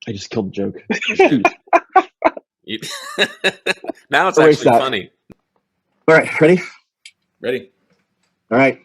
I just killed the joke. You- now it's actually funny. All right, ready? Ready? All right.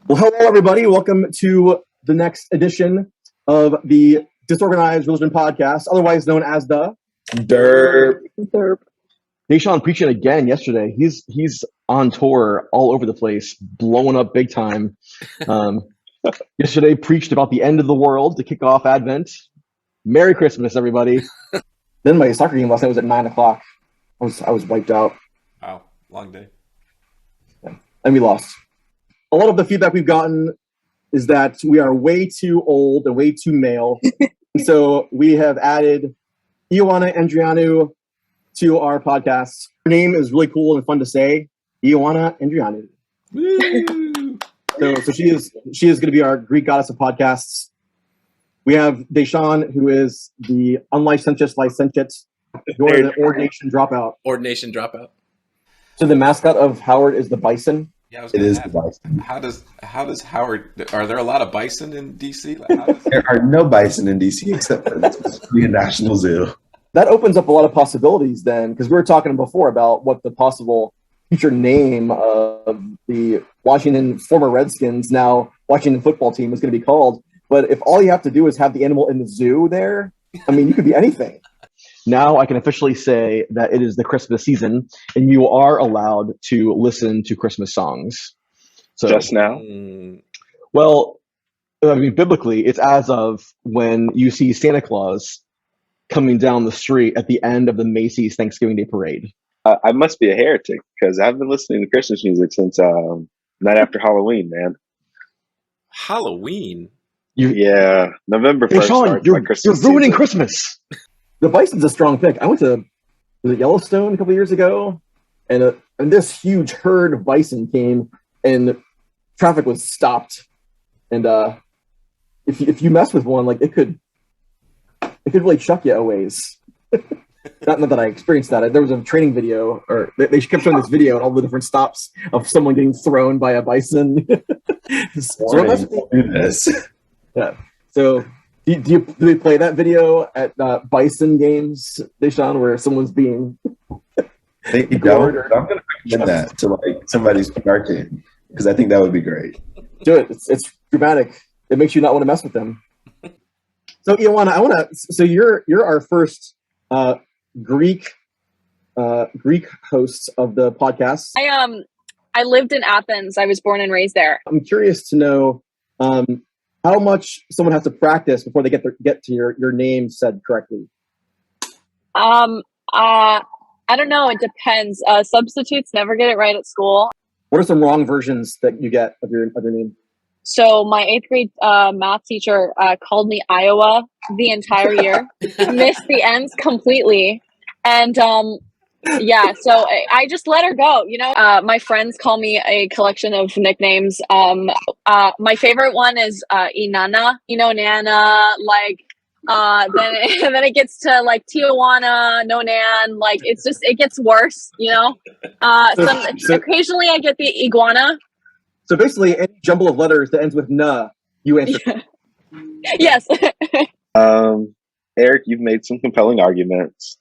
Well, hello, everybody. Welcome to the next edition of the Disorganized Religion Podcast, otherwise known as the Derp. Deshaun preaching again yesterday. He's on tour all over the place, blowing up big time. Yesterday preached about the end of the world to kick off Advent. Merry Christmas, everybody. Then my soccer game last night was at 9:00. I was wiped out. Wow, long day. And we lost. A lot of the feedback we've gotten is that we are way too old and way too male. And so we have added Ioana Andrianu to our podcast. Her name is really cool and fun to say. Ioana Andrianu. Woo! So she is going to be our Greek goddess of podcasts. We have Deshaun, who is the unlicentious licentiate. You're the ordination dropout. Ordination dropout. So the mascot of Howard is the bison. Yeah, I was It gonna is ask, the bison. How does Howard? Are there a lot of bison in DC? Like, how does, There are no bison in DC except for the National Zoo. That opens up a lot of possibilities then, because we were talking before about what the possible future name of the Washington former Redskins, now Washington football team, is going to be called. But if all you have to do is have the animal in the zoo there, I mean, you could be anything. Now I can officially say that it is the Christmas season, and you are allowed to listen to Christmas songs. So, Just now? well, I mean, biblically, it's as of when you see Santa Claus coming down the street at the end of the Macy's Thanksgiving Day Parade. I must be a heretic because I've been listening to Christmas music since night after Halloween, man. Halloween? Yeah, November 1st Deshaun, starts you're my Christmas ruining season. Christmas. The bison's a strong pick. I went to Yellowstone a couple years ago, and this huge herd of bison came, and traffic was stopped. And if you mess with one, like it could really chuck you a ways. Not that I experienced that. There was a training video, or they kept showing this video and all the different stops of someone getting thrown by a bison. Yeah. So do they play that video at bison games, Deshaun, where someone's being I'm going to recommend that to like somebody's PR team because I think that would be great. do it? It's dramatic. It makes you not want to mess with them. So Ioana, so you're our first Greek host of the podcast. I lived in Athens. I was born and raised there. I'm curious to know how much someone has to practice before they get to your name said correctly. I don't know. It depends. Substitutes never get it right at school. What are some wrong versions that you get of your name? So my 8th grade math teacher called me Iowa the entire year, missed the ends completely, and yeah. So I just let her go. You know, my friends call me a collection of nicknames. My favorite one is Inanna. You know, Nana. Like then it gets to like Tijuana, Nonan. Like it gets worse. You know. So occasionally I get the iguana. So basically, any jumble of letters that ends with "na," you answer. Yes. Eric, you've made some compelling arguments,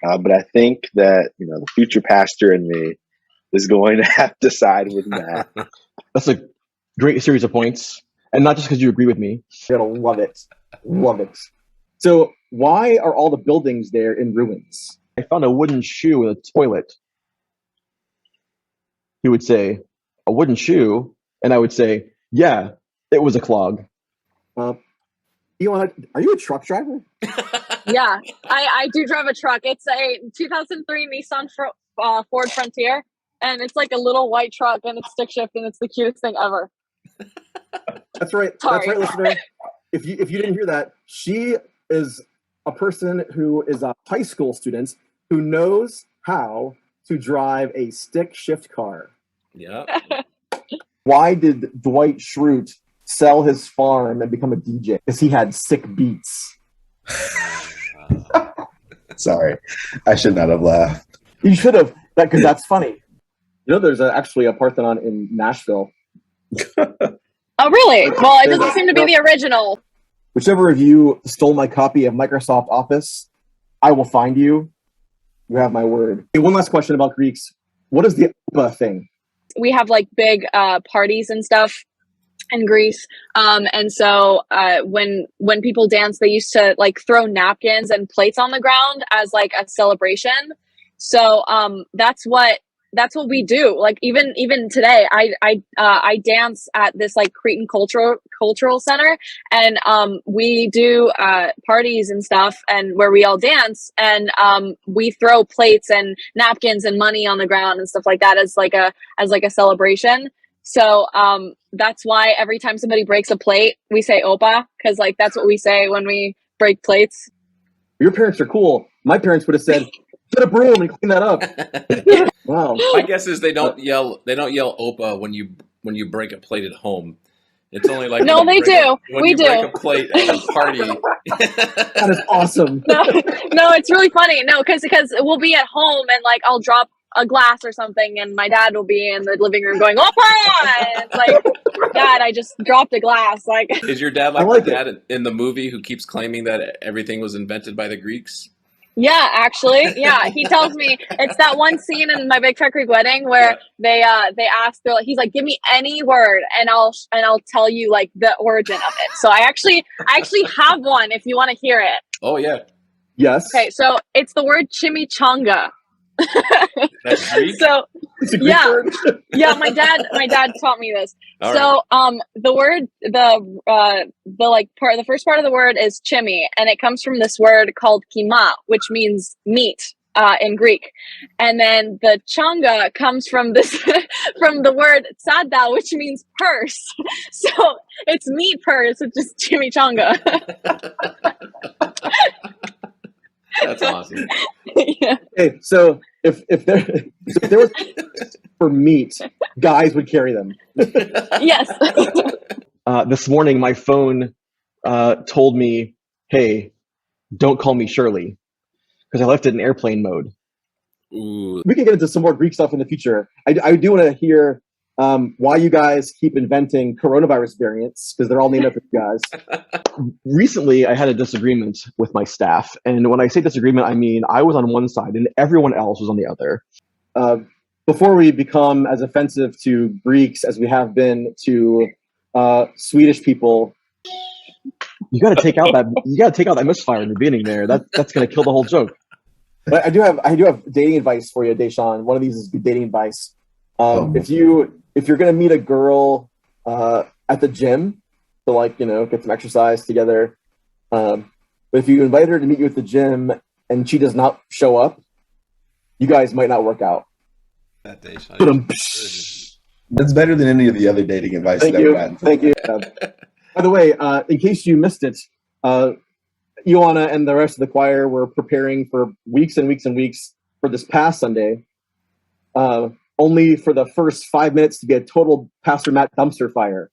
but I think that the future pastor in me is going to have to side with Matt. That's a great series of points, and not just because you agree with me. You're gonna love it, love it. So why are all the buildings there in ruins? I found a wooden shoe in a toilet. He would say, "A wooden shoe," and I would say, "Yeah, it was a clog." Ioana, are you a truck driver? Yeah, I do drive a truck. It's a 2003 Nissan Ford Frontier, and it's like a little white truck, and it's stick shift, and it's the cutest thing ever. That's right. Sorry. That's right, listener. If you didn't hear that, she is a person who is a high school student who knows how to drive a stick shift car. Yeah. Why did Dwight Schrute sell his farm and become a DJ? Because he had sick beats. Sorry, I should not have laughed. You should have, because that's funny. You know, there's actually a Parthenon in Nashville. Oh, really? Well, it doesn't seem to be the original. whichever of you stole my copy of Microsoft Office, I will find you. You have my word. Okay, one last question about Greeks. What is the OPA thing? We have like big parties and stuff in Greece. And so when people dance, they used to like throw napkins and plates on the ground as like a celebration. So that's what we do. Like even today, I dance at this like Cretan cultural center, and we do parties and stuff, and where we all dance, and we throw plates and napkins and money on the ground and stuff like that as like a celebration. So that's why every time somebody breaks a plate, we say "opa," because like that's what we say when we break plates. Your parents are cool. My parents would have said, "Get a broom and clean that up." Wow. My guess is they don't yell "Opa" when you break a plate at home. It's only like No, they do. When We you do. break a plate at a party. That is awesome. No, it's really funny. No, because we'll be at home and like I'll drop a glass or something, and my dad will be in the living room going "Opa!" And it's like, Dad, I just dropped a glass. Like, Is your dad like, the dad in the movie who keeps claiming that everything was invented by the Greeks? yeah, actually, yeah. He tells me it's that one scene in My Big Fat Greek Wedding where they ask, he's like, give me any word and I'll tell you like the origin of it. So I actually have one if you want to hear it. Oh yeah. Yes. Okay, so it's the word chimichanga. That's Greek? So It's a Greek word. yeah, my dad taught me this. All so the word the first part of the word is chimi, and it comes from this word called kima, which means meat in Greek. And then the changa comes from this from the word tsada, which means purse. So it's meat purse, which is chimichanga. That's awesome. Yeah. Okay, so if there was for meat, guys would carry them. Yes. This morning, my phone told me, "Hey, don't call me Shirley," because I left it in airplane mode. Ooh. We can get into some more Greek stuff in the future. I do want to hear why you guys keep inventing coronavirus variants, because they're all named after you guys. Recently, I had a disagreement with my staff. And when I say disagreement, I mean I was on one side and everyone else was on the other. Before we become as offensive to Greeks as we have been to Swedish people, you got to take out that misfire in the beginning there. That's going to kill the whole joke. But I do have dating advice for you, Deshaun. One of these is good dating advice. If you're going to meet a girl at the gym to get some exercise together, but if you invite her to meet you at the gym and she does not show up, you guys might not work out. That day, That's better than any of the other dating advice Thank that you. I've gotten. Thank you. By the way, in case you missed it, Ioana and the rest of the choir were preparing for weeks and weeks and weeks for this past Sunday, only for the first 5 minutes to be a total Pastor Matt dumpster fire.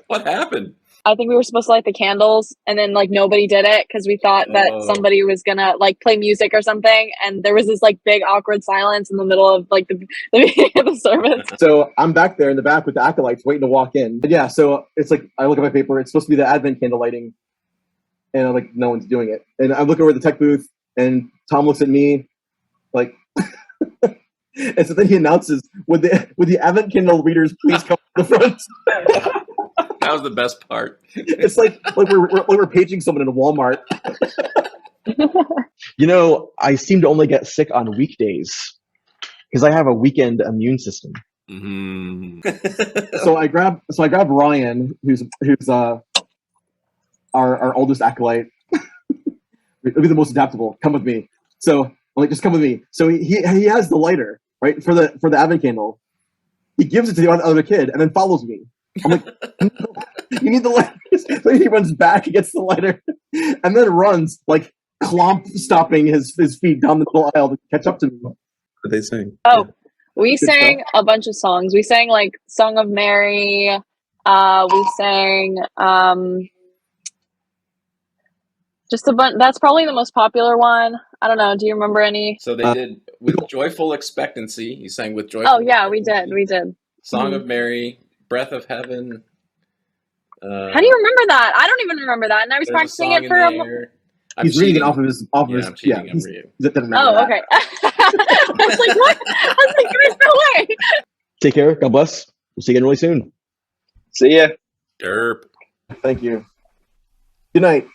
What happened? I think we were supposed to light the candles, and then like nobody did it because we thought that somebody was gonna like play music or something, and there was this like big awkward silence in the middle of like the beginning of the service. So I'm back there in the back with the acolytes waiting to walk in. But yeah, so it's like I look at my paper, it's supposed to be the Advent candle lighting, and I'm like, no one's doing it. And I look over at the tech booth, and Tom looks at me like, and so then he announces, "Would the Advent candle readers please come to the front?" That was the best part. It's like we're paging someone in a Walmart. I seem to only get sick on weekdays because I have a weekend immune system. Mm-hmm. So I grab Ryan, who's our oldest acolyte. He'll be the most adaptable. Come with me. So I'm like, just come with me. So he has the lighter, right, for the Advent candle. He gives it to the other kid and then follows me. I'm like, you need the lighter. So he runs back, he gets the lighter, and then runs like stomping his feet down the middle aisle to catch up to me. What did they sing? Oh, we sang a bunch of songs. We sang like Song of Mary. We sang just a bunch. That's probably the most popular one. I don't know. Do you remember any? So they did With Joyful Expectancy. You sang With Joyful Oh yeah, we Expectancy. did. Song of Mary, Breath of Heaven. How do you remember that? I don't even remember that, and I was practicing it for a. He's reading it off of his. I'm cheating. He doesn't remember Oh, that. okay. I was like, what? I was like, there's no way. Take care. God bless. We'll see you again really soon. See ya. Derp. Thank you. Good night.